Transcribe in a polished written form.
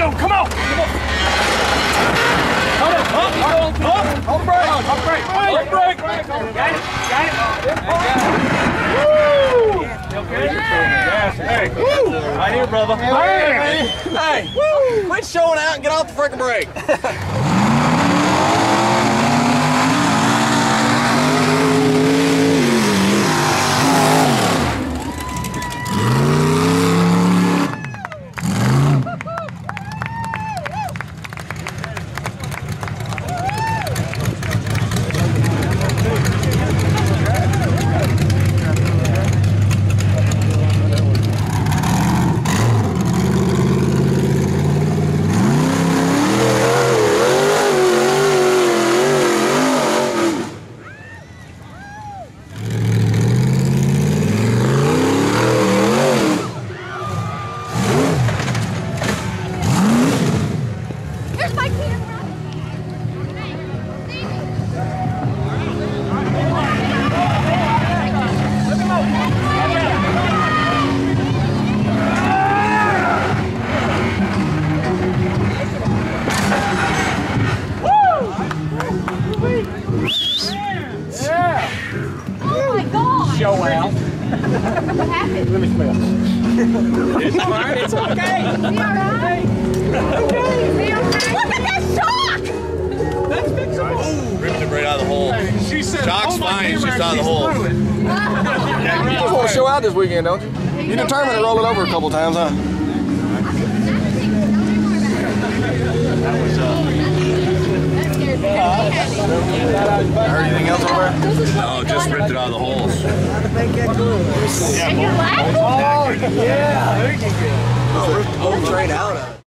go. Come on. Hold the brake. Hold the brake. Got it. Woo! Okay. Yes. Hey. Right here, brother. Hey. Quit showing out and get off the freaking brake. Show out. What happened? Let me smell. It's fine. It's okay. Be alright? Be okay? Look at that shock! That's fixable. Ripped it right out of the hole. She said, Shock's fine. It's just out of the hole. You just want to show out this weekend, don't you? You're determined to roll it over a couple times, huh? Heard anything else over there? No, just ripped it out of the holes. And you're laughing? Oh, yeah. There you go. Straight out of it.